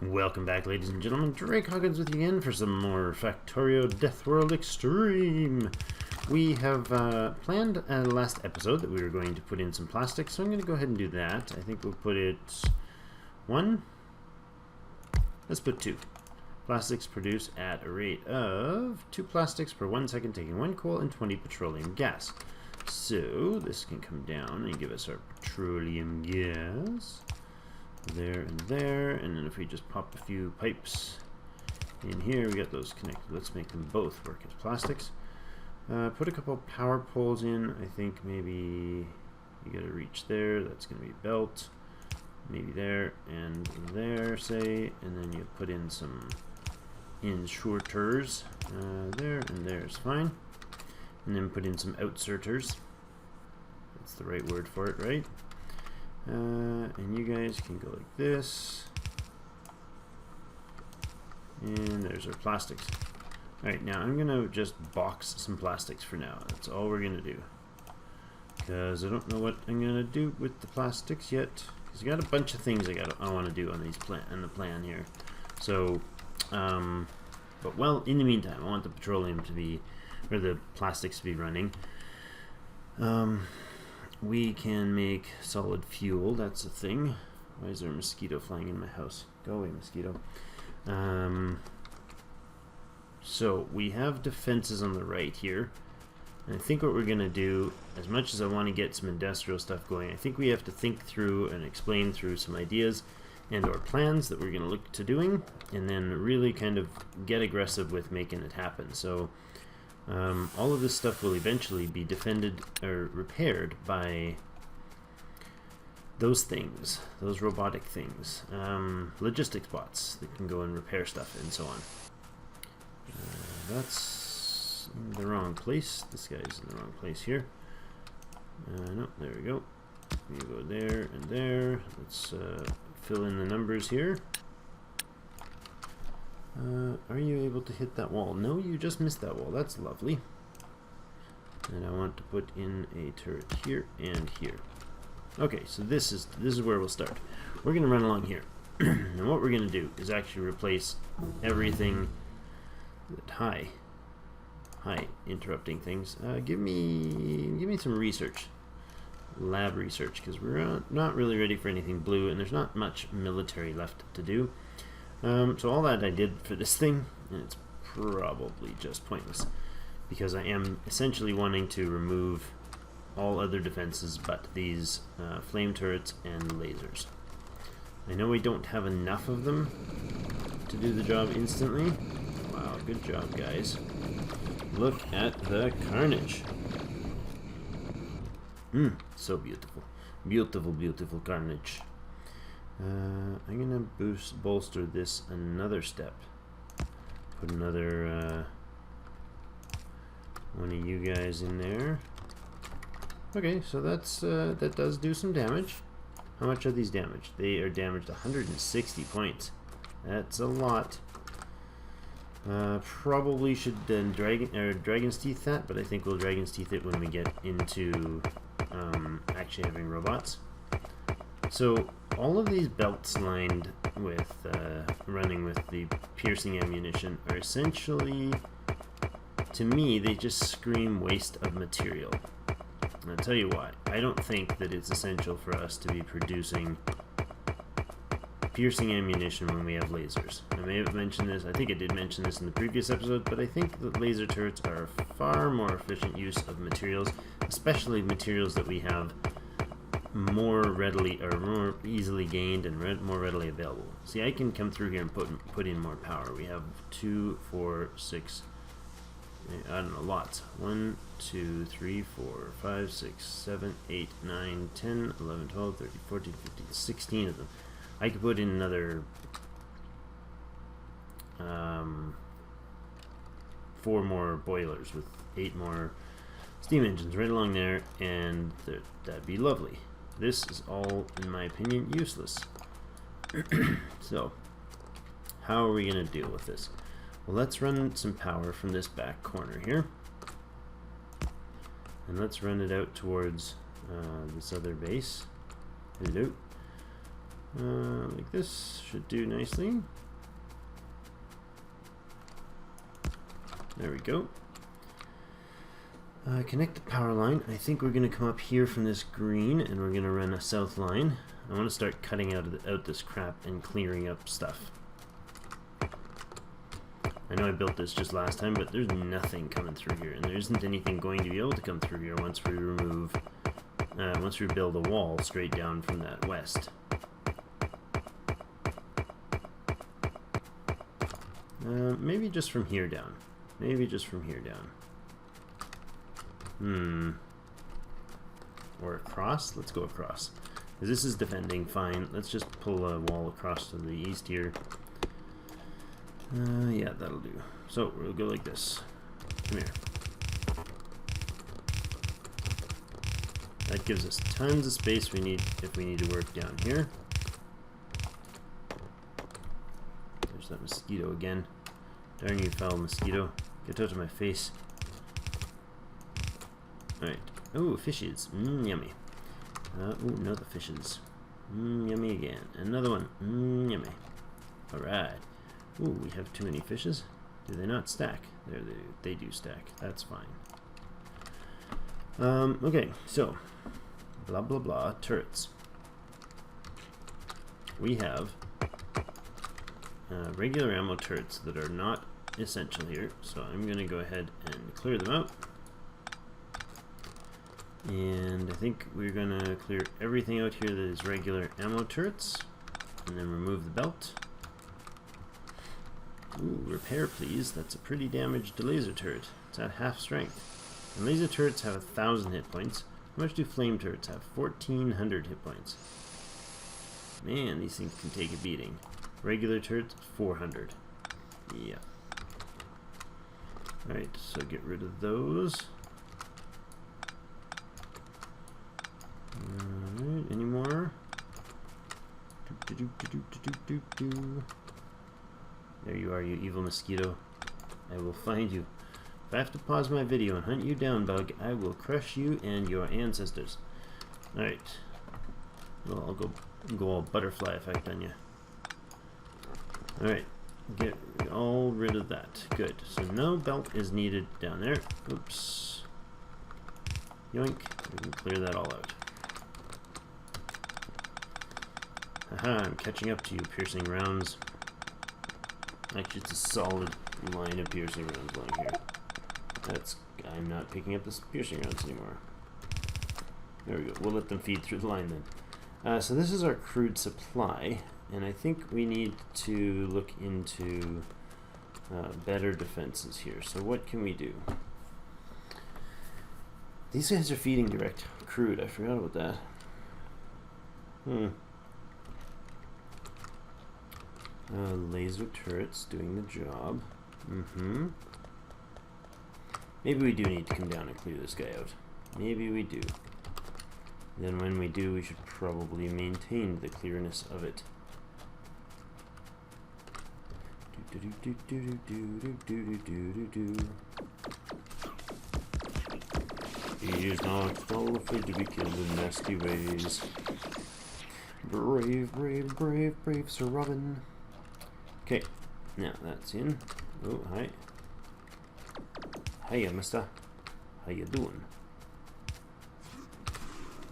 Welcome back, ladies and gentlemen. Drake Hawkins with you again for some more Factorio Death World Extreme. We have planned last episode that we were going to put in some plastic, so I'm going to go ahead and do that. I think we'll put it 1. Let's put 2. Plastics produce at a rate of 2 plastics per 1 second, taking 1 coal and 20 petroleum gas. So this can come down and give us our petroleum gas. There and there, and then if we just pop a few pipes in here, we got those connected. Let's make them both work as plastics. Put a couple power poles in. I think maybe you gotta reach there. That's gonna be belt. Maybe there and there, say, and then you put in some inserters. There and there is fine. And then put in some outserters. That's the right word for it, right? And you guys can go like this. And there's our plastics. Alright, now I'm gonna just box some plastics for now. That's all we're gonna do. Because I don't know what I'm gonna do with the plastics yet. Because I got a bunch of things I want to do on these the plan here. So, but well, in the meantime, I want the petroleum to be, or the plastics to be running. We can make solid fuel. That's a thing. Why is there a mosquito flying in my house? Go away, mosquito. So we have defenses on the right here. And I think what we're going to do, as much as I want to get some industrial stuff going, I think we have to think through and explain through some ideas and or plans that we're going to look to doing, and then really kind of get aggressive with making it happen. So all of this stuff will eventually be defended or repaired by those things, those robotic things, logistics bots that can go and repair stuff and so on. That's in the wrong place. This guy's in the wrong place here. No, there we go. You go there and there. Let's fill in the numbers here. Are you able to hit that wall? No, you just missed that wall. That's lovely. And I want to put in a turret here and here. Okay, so this is where we'll start. We're going to run along here. And what we're going to do is actually replace everything that hi, interrupting things. Give me some research. Lab research, because we're not really ready for anything blue, and there's not much military left to do. So all that I did for this thing, and it's probably just pointless, because I am essentially wanting to remove all other defenses but these flame turrets and lasers. I know we don't have enough of them to do the job instantly. Wow, good job, guys. Look at the carnage. So beautiful. Beautiful, beautiful carnage. I'm gonna bolster this another step. Put another one of you guys in there. Okay, so that's that does do some damage. How much are these damaged? They are damaged 160 points. That's a lot. Probably should then Dragon's Teeth that, but I think we'll Dragon's Teeth it when we get into actually having robots. So all of these belts lined with running with the piercing ammunition are essentially, to me, they just scream waste of material. And I'll tell you why. I don't think that it's essential for us to be producing piercing ammunition when we have lasers. I may have mentioned this, I think I did mention this in the previous episode, but I think that laser turrets are a far more efficient use of materials, especially materials that we have more readily or more easily gained and more readily available. See, I can come through here and put in more power. We have 2, 4, 6, I don't know, lots. 1, 2, 3, 4, 5, 6, 7, 8, 9, 10, 11, 12, 13, 14, 15, 16 of them. I could put in another 4 more boilers with 8 more steam engines right along there, and that'd be lovely. This is all, in my opinion, useless. So, how are we going to deal with this? Well, let's run some power from this back corner here. And let's run it out towards this other base. Hello. Like this should do nicely. There we go. Connect the power line. I think we're going to come up here from this green, and we're going to run a south line. I want to start cutting out this crap and clearing up stuff. I know I built this just last time, but there's nothing coming through here, and there isn't anything going to be able to come through here once we remove, once we build a wall straight down from that west. Maybe just from here down. Maybe just from here down. Or across? Let's go across. This is defending fine. Let's just pull a wall across to the east here. Yeah, that'll do. So we'll go like this. Come here. That gives us tons of space we need if we need to work down here. There's that mosquito again. Darn you, foul mosquito. Get out of my face. Alright. Ooh, fishes. Yummy. Ooh, no, the fishes. Yummy again. Another one. Yummy. Alright. Ooh, we have too many fishes. Do they not stack? There they do stack. That's fine. Okay, so blah blah blah turrets. We have regular ammo turrets that are not essential here, so I'm gonna go ahead and clear them out. And I think we're gonna clear everything out here that is regular ammo turrets, and then remove the belt. Ooh, repair please. That's a pretty damaged laser turret. It's at half strength. And laser turrets have 1,000 hit points. How much do flame turrets have? 1,400 hit points. Man, these things can take a beating. Regular turrets, 400. Yeah. Alright, so get rid of those. Alright, any more? There you are, you evil mosquito. I will find you. If I have to pause my video and hunt you down, bug, I will crush you and your ancestors. Alright. Well, I'll go all butterfly effect on you. Alright. Get all rid of that. Good. So no belt is needed down there. Oops. Yoink. We can clear that all out. Haha, I'm catching up to you, piercing rounds. Actually, it's a solid line of piercing rounds lying here. I'm not picking up this piercing rounds anymore. There we go. We'll let them feed through the line then. So this is our crude supply, and I think we need to look into better defenses here. So what can we do? These guys are feeding direct crude. I forgot about that. Laser turrets doing the job. Maybe we do need to come down and clear this guy out. Maybe we do. Then when we do, we should probably maintain the clearness of it. He is not all afraid to be killed in nasty ways. Brave, brave, brave, brave Sir Robin. Okay, now that's in. Oh, hi. Hiya, mister. How you doing?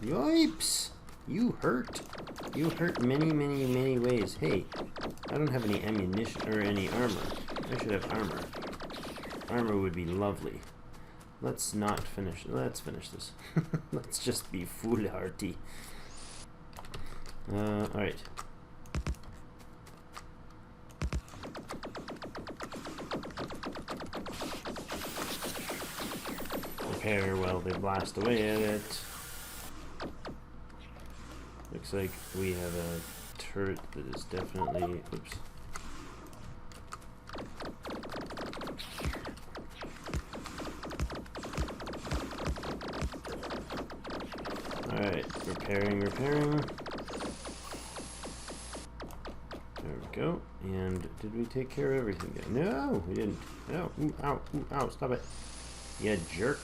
Yipes! You hurt. You hurt many, many, many ways. Hey, I don't have any ammunition or any armor. I should have armor. Armor would be lovely. Let's not finish. Let's finish this. Let's just be foolhardy. Alright. Repair while they blast away at it. Looks like we have a turret that is definitely... Oops. Alright, repairing. There we go. And did we take care of everything? No, we didn't. No. Ooh, ow, stop it. You jerk.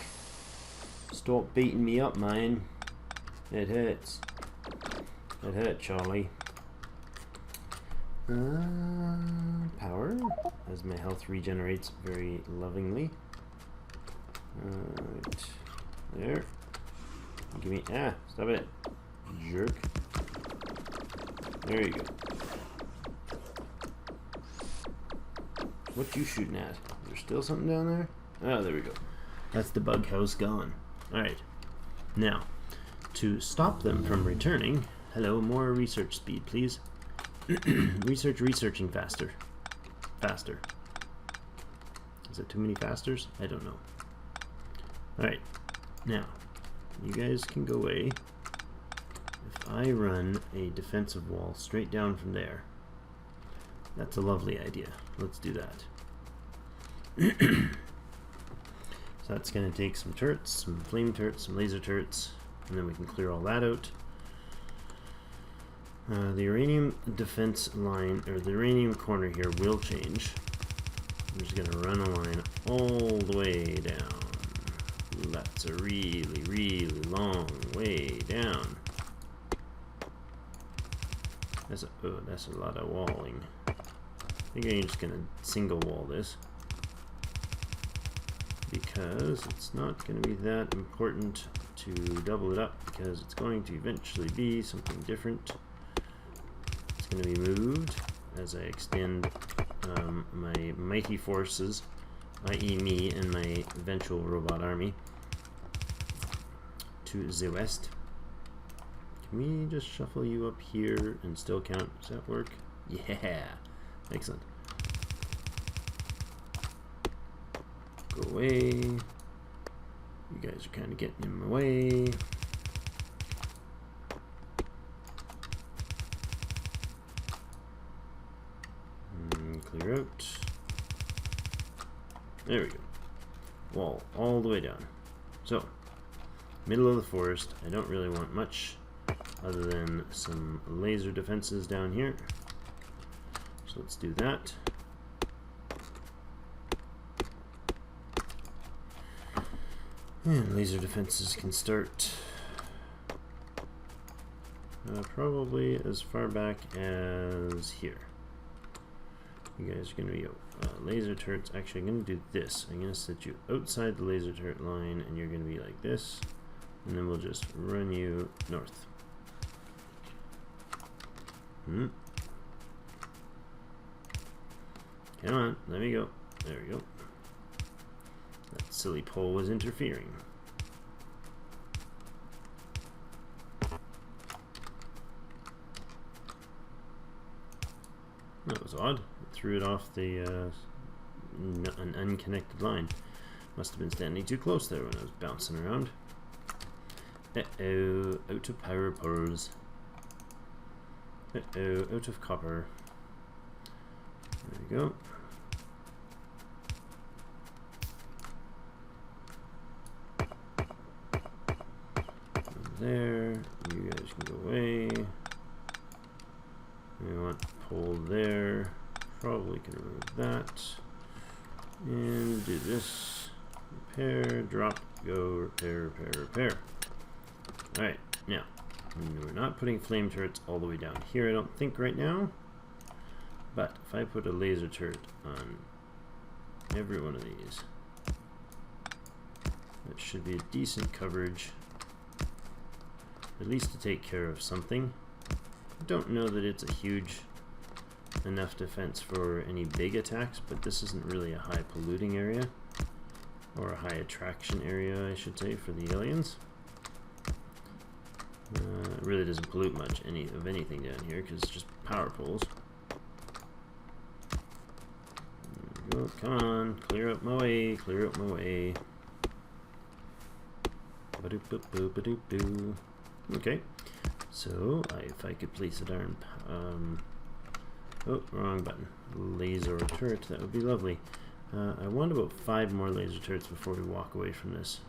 Stop beating me up, man. It hurts. It hurt, Charlie. Power, as my health regenerates very lovingly. Right. There. Give me, stop it. Jerk. There you go. What you shooting at? Is there still something down there? Oh, there we go. That's the bug house gone. Alright. Now, to stop them from returning, hello, more research speed, please. Researching faster. Is it too many fasters? I don't know. Alright. Now, you guys can go away. If I run a defensive wall straight down from there, that's a lovely idea. Let's do that. So that's going to take some turrets, some flame turrets, some laser turrets, and then we can clear all that out. The uranium defense line, or the uranium corner here, will change. I'm just going to run a line all the way down. That's a really, really long way down. That's a lot of walling. I think I'm just going to single wall this, because it's not going to be that important to double it up, because it's going to eventually be something different. It's going to be moved as I extend my mighty forces, i.e. me and my eventual robot army, to the west. Can we just shuffle you up here and still count? Does that work? Yeah! Excellent. Go away. You guys are kind of getting in my way. Clear out. There we go. Wall all the way down. So, middle of the forest. I don't really want much other than some laser defenses down here. So let's do that. And laser defenses can start probably as far back as here. You guys are going to be laser turrets. Actually, I'm going to do this. I'm going to set you outside the laser turret line, and you're going to be like this. And then we'll just run you north. Come on, let me go. There we go. That silly pole was interfering. That was odd. It threw it off the an unconnected line. Must have been standing too close there when I was bouncing around. Uh-oh, out of power pores. Uh-oh, out of copper. There we go. There, you guys can go away. We want pole there. Probably can remove that. And do this. Repair, drop, go, repair, repair, repair. Alright, now, we're not putting flame turrets all the way down here, I don't think, right now. But if I put a laser turret on every one of these, that should be a decent coverage, at least to take care of something. I don't know that it's a huge enough defense for any big attacks, but this isn't really a high polluting area, or a high attraction area, I should say, for the aliens. It really doesn't pollute much of anything down here, because it's just power poles. There we go. Come on, clear up my way, clear up my way. Ba-doop-boop-boop-ba-doop-doo. Okay, so if I could place a darn oh, wrong button. Laser turret, that would be lovely. I want about 5 more laser turrets before we walk away from this.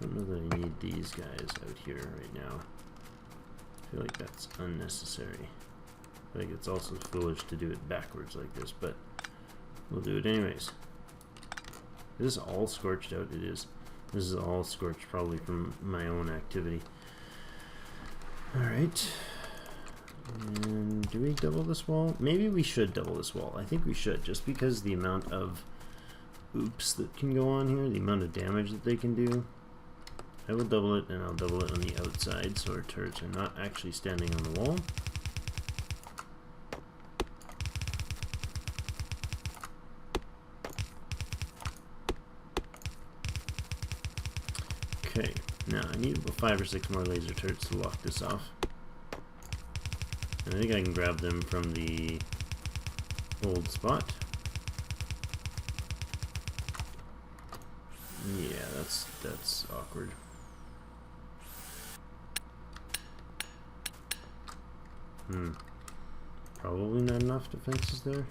Don't know that I need these guys out here right now. I feel like that's unnecessary. I feel like it's also foolish to do it backwards like this, but we'll do it anyways. Is this all scorched out? It is. This is all scorched probably from my own activity. Alright. And do we double this wall? Maybe we should double this wall. I think we should, just because the amount of oops that can go on here, the amount of damage that they can do. I will double it, and I'll double it on the outside so our turrets are not actually standing on the wall. Okay, now I need about 5 or 6 more laser turrets to lock this off. And I think I can grab them from the old spot. Yeah, that's awkward. Probably not enough defenses there.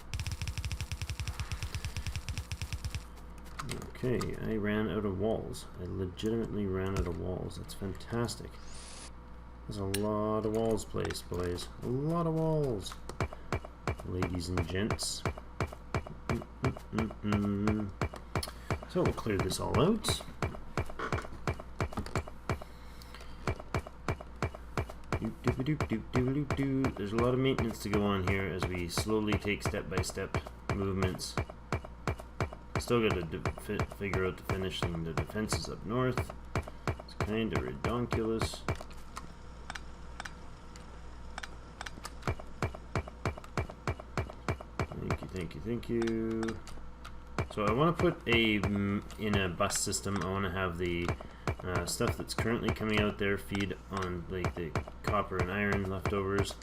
Okay, I ran out of walls. I legitimately ran out of walls. That's fantastic. There's a lot of walls placed, boys. A lot of walls. Ladies and gents. So we'll clear this all out. There's a lot of maintenance to go on here as we slowly take step-by-step movements. Still got to figure out the finishing the defenses up north. It's kind of redonkulous. Thank you. So I want to put in a bus system. I want to have the stuff that's currently coming out there feed on like the copper and iron leftovers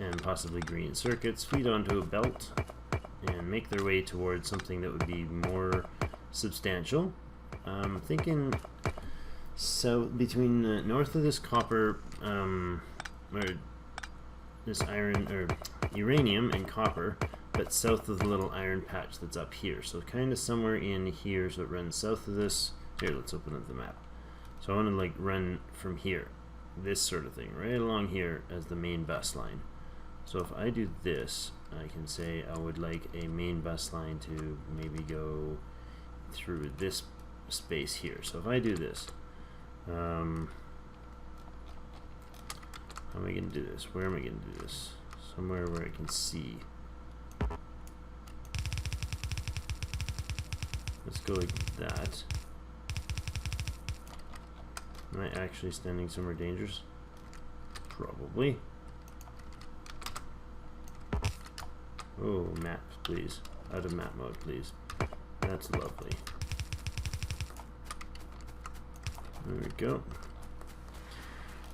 and possibly green circuits, feed onto a belt and make their way towards something that would be more substantial. I'm thinking so between north of this copper or this iron or uranium and copper, but south of the little iron patch that's up here. So kind of somewhere in here, so it runs south of this. Here, let's open up the map. So I want to like run from here, this sort of thing, right along here as the main bus line. So if I do this, I can say I would like a main bus line to maybe go through this space here. So if I do this, how am I going to do this? Where am I going to do this? Somewhere where I can see. Let's go like that. Am I actually standing somewhere dangerous? Probably. Oh, map, please. Out of map mode, please. That's lovely. There we go.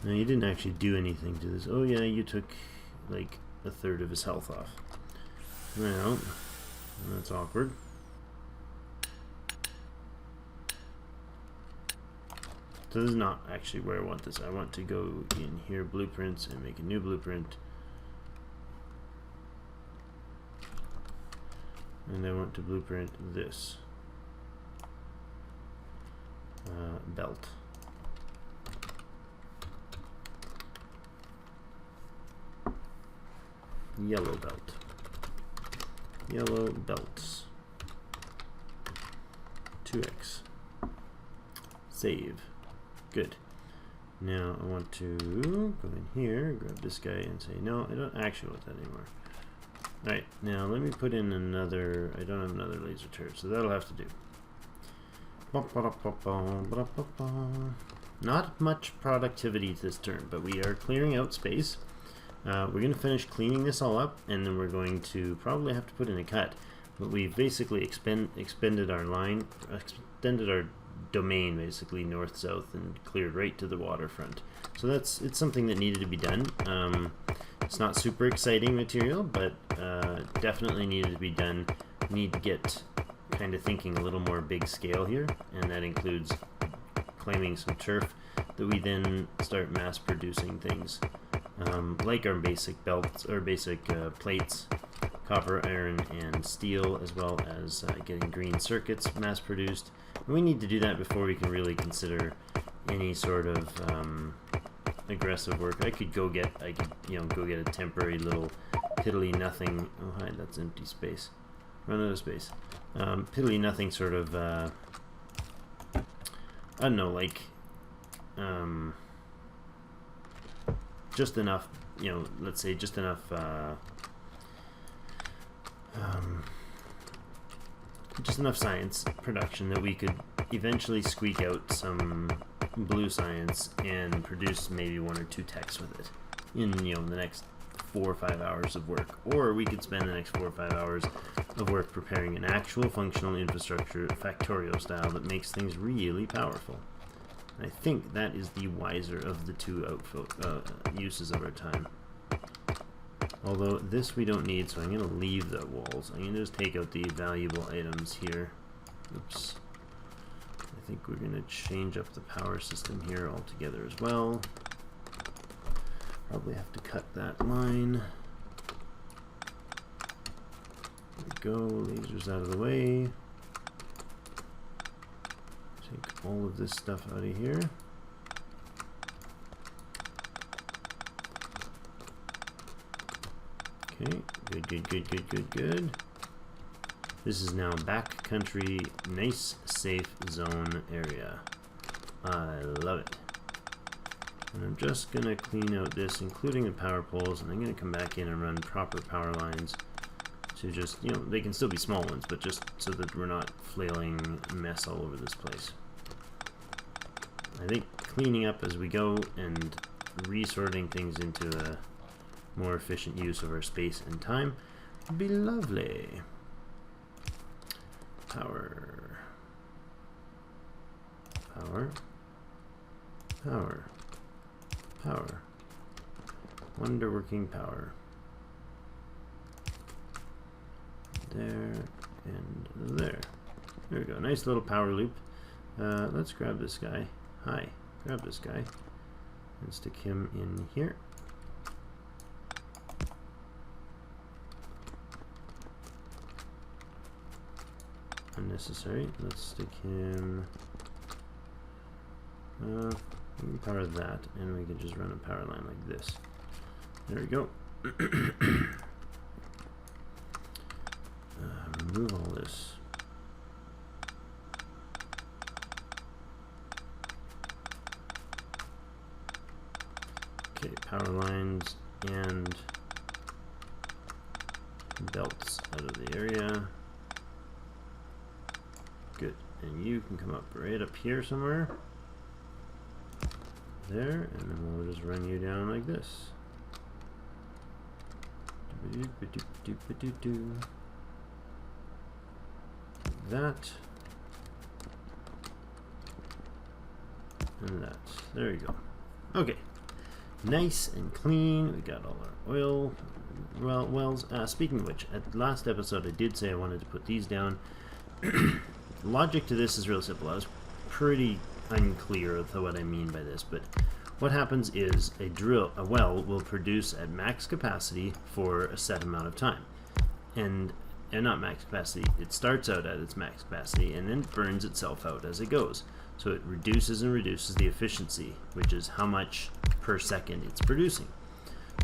Now, you didn't actually do anything to this. Oh, yeah, you took like a third of his health off. Well, that's awkward. So this is not actually where I want this. I want to go in here, blueprints, and make a new blueprint. And I want to blueprint this. Belt. Yellow belt. Yellow belts. 2x. Save. Good. Now I want to go in here, grab this guy and say, no, I don't actually want that anymore. Alright, now let me put in another, I don't have another laser turret, so that'll have to do. Not much productivity this turn, but we are clearing out space. We're going to finish cleaning this all up, and then we're going to probably have to put in a cut. But we've basically extended our line, extended our domain basically north-south, and cleared right to the waterfront. So it's something that needed to be done. It's not super exciting material, but definitely needed to be done. Need to get kind of thinking a little more big scale here, and that includes claiming some turf that we then start mass producing things like our basic belts or basic plates, copper, iron, and steel, as well as getting green circuits mass produced. And we need to do that before we can really consider any sort of aggressive work. I could go get a temporary little piddly nothing. Oh hi, that's empty space. Run out of space. Piddly nothing sort of I don't know, like just enough, let's say just enough science production that we could eventually squeak out some blue science and produce maybe 1 or 2 techs with it in the next 4 or 5 hours of work. Or we could spend the next 4 or 5 hours of work preparing an actual functional infrastructure, Factorio style, that makes things really powerful. And I think that is the wiser of the two uses of our time. Although this we don't need, so I'm going to leave the walls. I'm going to just take out the valuable items here. Oops. I think we're going to change up the power system here altogether as well. Probably have to cut that line. There we go, lasers out of the way. Take all of this stuff out of here. Okay, good. This is now backcountry, nice, safe zone area. I love it. And I'm just going to clean out this, including the power poles, and I'm going to come back in and run proper power lines to just, they can still be small ones, but just so that we're not flailing mess all over this place. I think cleaning up as we go and resorting things into a more efficient use of our space and time would be lovely. Power. Wonderworking power. There and there. There we go. Nice little power loop. Let's grab this guy. Hi. Grab this guy and stick him in here. Unnecessary. Let's stick him. We can power that, and we can just run a power line like this. There we go. Remove all this. Okay, power lines and belts out of the area. Good. And you can come up right up here somewhere. There, and then we'll just run you down like this. That. And that. There you go. Okay. Nice and clean. We got all our oil wells. Speaking of which, at the last episode I did say I wanted to put these down. Logic to this is real simple. I was pretty unclear of what I mean by this, but what happens is a well will produce at max capacity for a set amount of time, and not max capacity, it starts out at its max capacity and then burns itself out as it goes, so it reduces and reduces the efficiency, which is how much per second it's producing.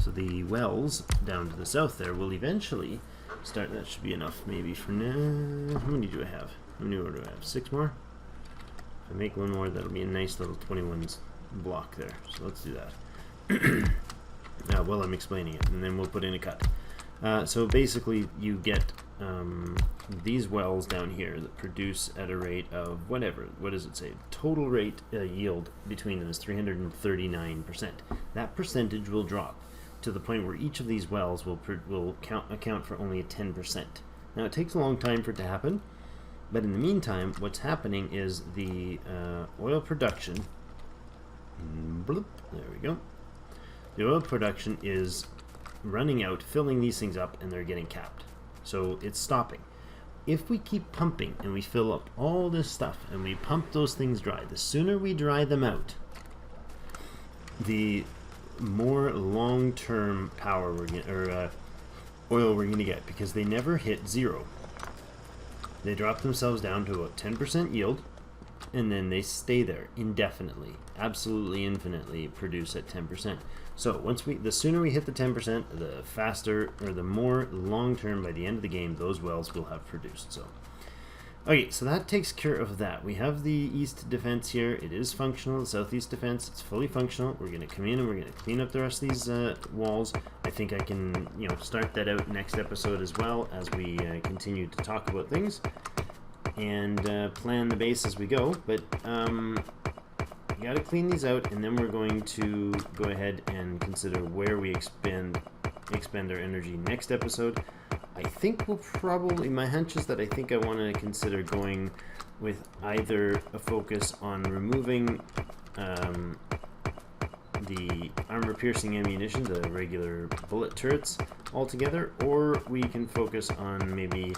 So the wells down to the south there will eventually start. That should be enough maybe for now. How many do I have? How many more do I have? 6 more? If I make one more, that'll be a nice little 21 block there. So let's do that. Well, I'm explaining it, and then we'll put in a cut. So basically, you get these wells down here that produce at a rate of whatever. What does it say? Total rate yield between them is 339%. That percentage will drop to the point where each of these wells will account for only a 10%. Now, it takes a long time for it to happen. But in the meantime, what's happening is the oil production, bloop, there we go, the oil production is running out, filling these things up, and they're getting capped. So it's stopping. If we keep pumping and we fill up all this stuff and we pump those things dry, the sooner we dry them out, the more long-term power we're getting, or oil we're going to get, because they never hit 0. They drop themselves down to about 10% yield, and then they stay there indefinitely, absolutely infinitely produce at 10%. So the sooner we hit the 10%, the faster, or the more long-term by the end of the game those wells will have produced. So, okay, so that takes care of that. We have the east defense here. It is functional. The southeast defense, it's fully functional. We're going to come in and we're going to clean up the rest of these walls. I think I can, start that out next episode as well, as we continue to talk about things and plan the base as we go. But we got to clean these out, and then we're going to go ahead and consider where we expend our energy next episode. I think we'll probably, my hunch is that I think I want to consider going with either a focus on removing the armor-piercing ammunition, the regular bullet turrets altogether, or we can focus on maybe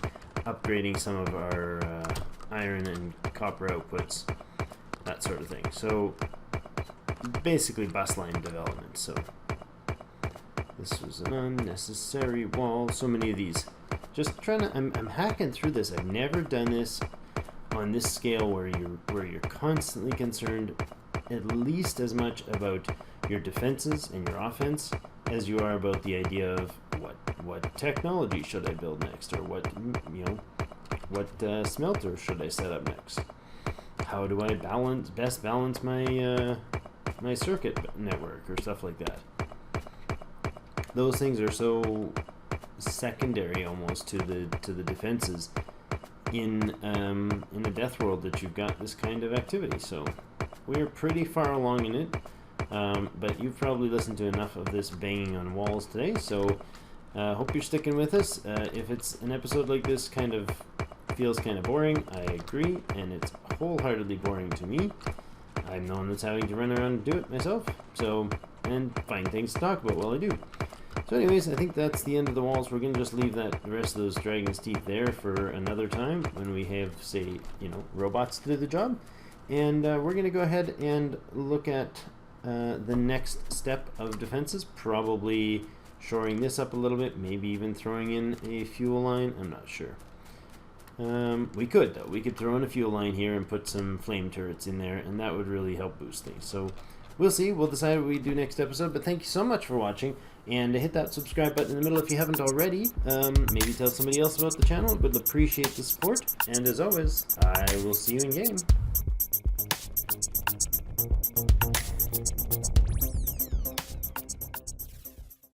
upgrading some of our iron and copper outputs, that sort of thing. So basically bus line development. So this was an unnecessary wall. So many of these. Just trying to. I'm hacking through this. I've never done this on this scale where you're constantly concerned at least as much about your defenses and your offense as you are about the idea of what technology should I build next, or what smelter should I set up next. How do I best balance my my circuit network or stuff like that? Those things are so secondary almost to the defenses in the death world that you've got this kind of activity. So we're pretty far along in it, but you've probably listened to enough of this banging on walls today. So hope you're sticking with us. If it's an episode like this feels kind of boring, I agree, and it's wholeheartedly boring to me. I'm the one that's having to run around and do it myself, and find things to talk about while I do. So anyways, I think that's the end of the walls. We're going to just leave the rest of those dragon's teeth there for another time when we have, say, robots to do the job. And we're going to go ahead and look at the next step of defenses, probably shoring this up a little bit, maybe even throwing in a fuel line. I'm not sure. We could, though. We could throw in a fuel line here and put some flame turrets in there, and that would really help boost things. So we'll see. We'll decide what we do next episode. But thank you so much for watching, and hit that subscribe button in the middle if you haven't already. Maybe tell somebody else about the channel. Would appreciate the support. And as always, I will see you in game.